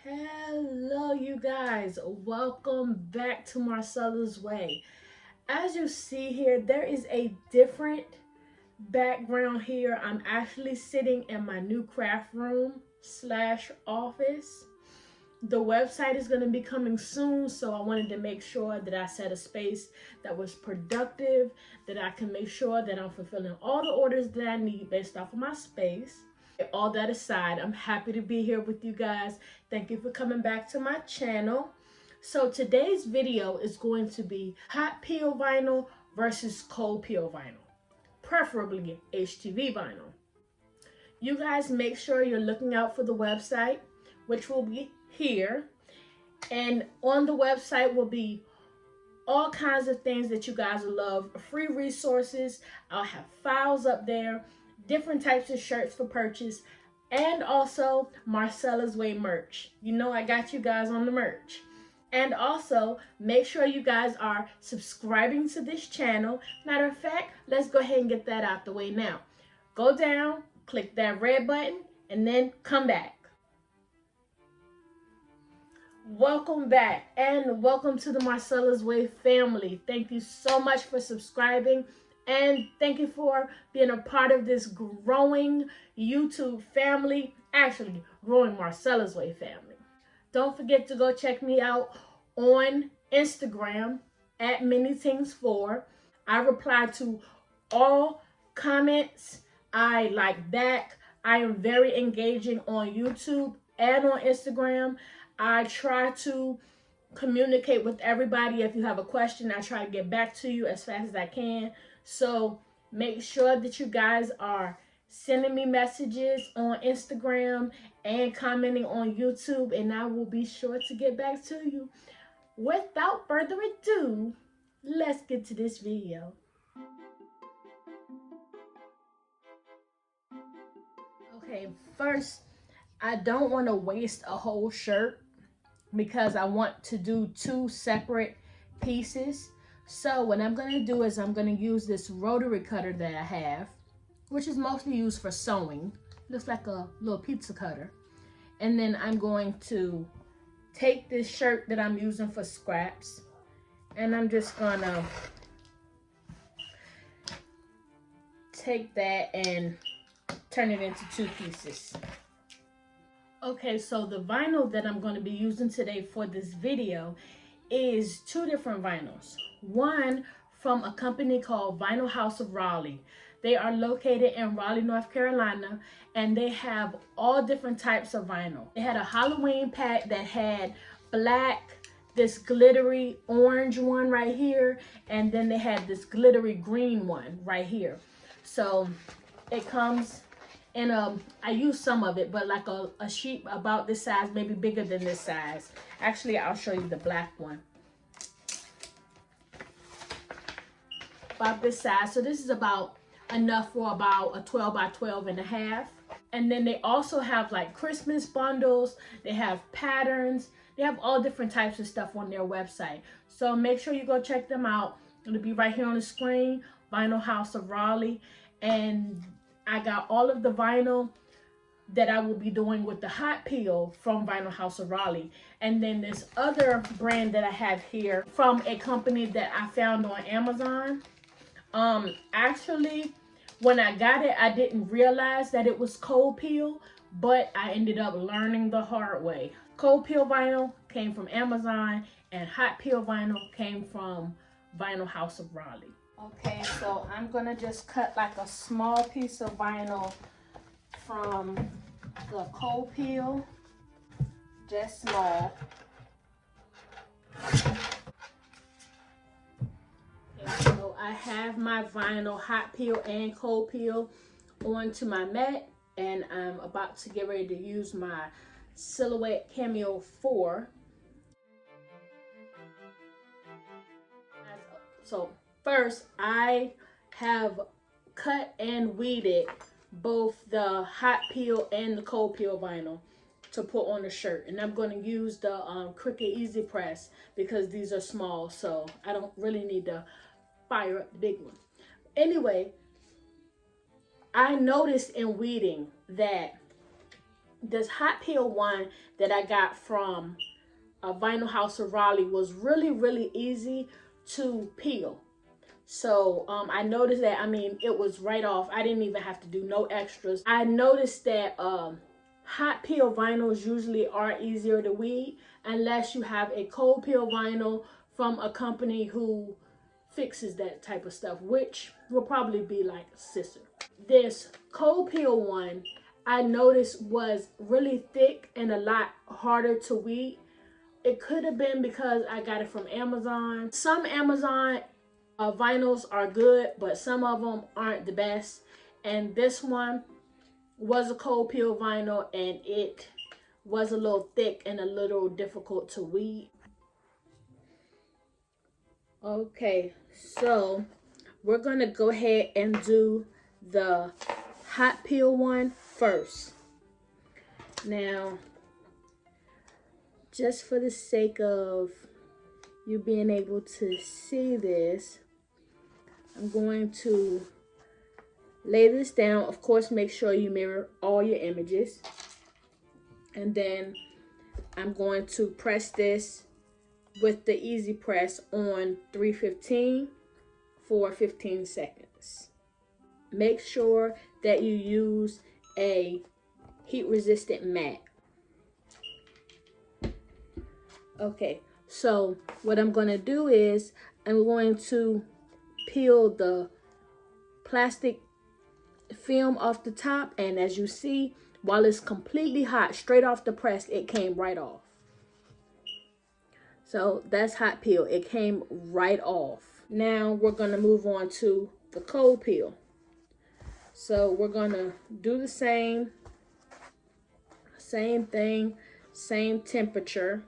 Hello you guys, welcome back to Marcella's Way. As you see here, there is a different background here. I'm actually sitting in my new craft room slash office. The website is going to be coming soon, so I wanted to make sure that I set a space that was productive, that I can make sure that I'm fulfilling all the orders that I need based off of my space. All that aside, I'm happy to be here with you guys. Thank you for coming back to my channel. So today's video is going to be hot peel vinyl versus cold peel vinyl, preferably HTV vinyl. You guys make sure you're looking out for the website, which will be here. And on the website will be all kinds of things that you guys love, free resources. I'll have files up there, different types of shirts for purchase, and also Marcella's Way merch. You know I got you guys on the merch. And also, make sure you guys are subscribing to this channel. Matter of fact, let's go ahead and get that out the way now. Go down, click that red button, and then come back. Welcome back and welcome to the Marcella's Way family. Thank you so much for subscribing and thank you for being a part of this growing YouTube family, actually growing Marcella's Way family. Don't forget to go check me out on Instagram at minitingzcustoms. I reply to all comments. I like back. I am very engaging on YouTube and on Instagram. I try to communicate with everybody. If you have a question, I try to get back to you as fast as I can. So make sure that you guys are sending me messages on Instagram and commenting on YouTube, and I will be sure to get back to you. Without further ado, let's get to this video. Okay, first, I don't want to waste a whole shirt because I want to do two separate pieces. So what I'm going to do is I'm going to use this rotary cutter that I have, which is mostly used for sewing. Looks like a little pizza cutter. And then I'm going to take this shirt that I'm using for scraps, and I'm just going to take that and turn it into two pieces. Okay, so the vinyl that I'm going to be using today for this video is two different vinyls. One from a company called Vinyl House of Raleigh. They are located in Raleigh, North Carolina, and they have all different types of vinyl. They had a Halloween pack that had black, this glittery orange one right here, and then they had this glittery green one right here. So it comes in I use some of it, but like a sheet about this size, maybe bigger than this size. Actually, I'll show you the black one. About this size. So this is about enough for about a 12 by 12 and a half. And then they also have like Christmas bundles. They have patterns. They have all different types of stuff on their website. So make sure you go check them out. It'll be right here on the screen. Vinyl House of Raleigh. And I got all of the vinyl that I will be doing with the hot peel from Vinyl House of Raleigh. And then this other brand that I have here from a company that I found on Amazon. Actually, when I got it, I didn't realize that it was cold peel, but I ended up learning the hard way. Cold peel vinyl came from Amazon and hot peel vinyl came from Vinyl House of Raleigh. Okay, so I'm gonna just cut like a small piece of vinyl from the cold peel, just small. Okay, so I have my vinyl hot peel and cold peel onto my mat, and I'm about to get ready to use my Silhouette Cameo 4. So first, I have cut and weeded both the hot peel and the cold peel vinyl to put on the shirt. And I'm going to use the Cricut Easy Press because these are small, so I don't really need to fire up the big one. Anyway, I noticed in weeding that this hot peel one that I got from a Vinyl House of Raleigh was really easy to peel. So I noticed that, I mean, it was right off. I didn't even have to do no extras. I noticed that hot peel vinyls usually are easier to weed unless you have a cold peel vinyl from a company who fixes that type of stuff, which will probably be like Sister. This cold peel one I noticed was really thick and a lot harder to weed. It could have been because I got it from Amazon. Some Amazon vinyls are good, but some of them aren't the best. And this one was a cold peel vinyl, and it was a little thick and a little difficult to weed. Okay, so we're gonna go ahead and do the hot peel one first. Now, just for the sake of you being able to see this, I'm going to lay this down. Of course, make sure you mirror all your images. And then I'm going to press this with the easy press on 315 for 15 seconds. Make sure that you use a heat resistant mat. Okay, so what I'm going to do is I'm going to peel the plastic film off the top, and as you see, while it's completely hot, straight off the press, it came right off. So that's hot peel. It came right off. Now we're going to move on to the cold peel. So we're going to do the same thing, same temperature.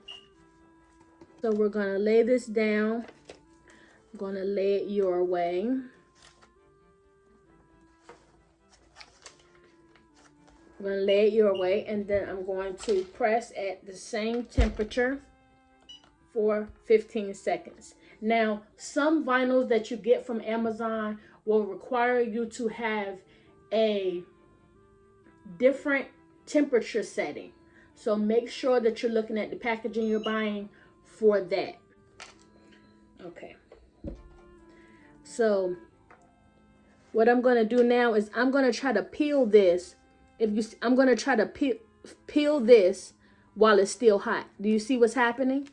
So we're going to lay this down. I'm going to lay it your way. I'm going to lay it your way, and then I'm going to press at the same temperature for 15 seconds. Now, some vinyls that you get from Amazon will require you to have a different temperature setting. So make sure that you're looking at the packaging you're buying for that. Okay. So what I'm going to do now is I'm going to try to peel this. I'm going to try to peel this while it's still hot. Do you see what's happening?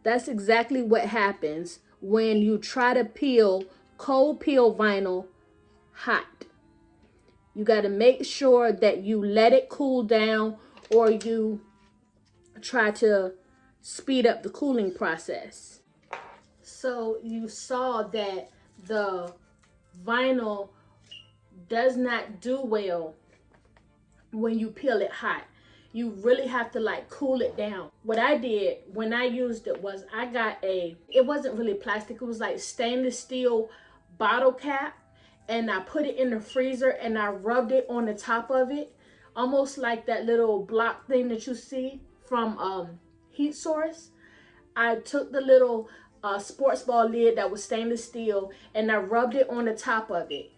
That's exactly what happens when you try to peel cold peel vinyl hot. You got to make sure that you let it cool down, or you try to speed up the cooling process. So you saw that the vinyl does not do well when you peel it hot. You really have to like cool it down. What I did when I used it was I got it wasn't really plastic, it was like stainless steel bottle cap, and I put it in the freezer and I rubbed it on the top of it, almost like that little block thing that you see from Heat Source. I took the little sports ball lid that was stainless steel and I rubbed it on the top of it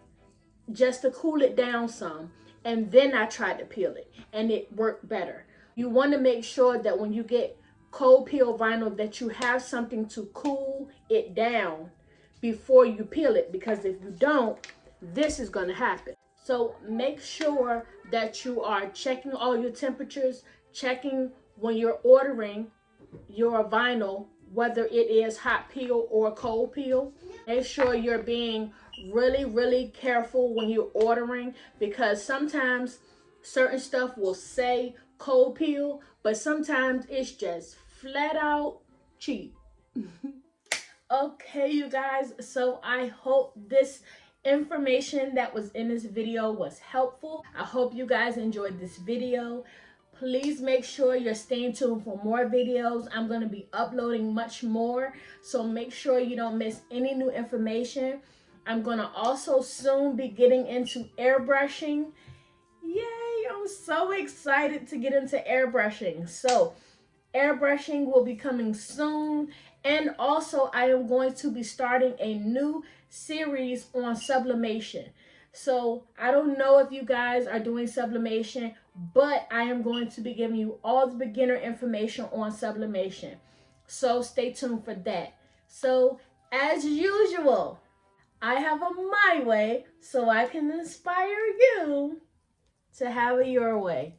just to cool it down some. And then I tried to peel it, and it worked better. You want to make sure that when you get cold peel vinyl that you have something to cool it down before you peel it, because if you don't, this is going to happen. So make sure that you are checking all your temperatures, checking when you're ordering your vinyl, whether it is hot peel or cold peel. Make sure you're being really careful when you're ordering, because sometimes certain stuff will say cold peel, but sometimes it's just flat out cheap. Okay, you guys, so I hope this information that was in this video was helpful. I hope you guys enjoyed this video. Please make sure you're staying tuned for more videos. I'm going to be uploading much more, so make sure you don't miss any new information. I'm going to also soon be getting into airbrushing. Yay, I'm so excited to get into airbrushing. So airbrushing will be coming soon. And also I am going to be starting a new series on sublimation. So I don't know if you guys are doing sublimation, but I am going to be giving you all the beginner information on sublimation. So stay tuned for that. So as usual, I have a my way so I can inspire you to have it your way.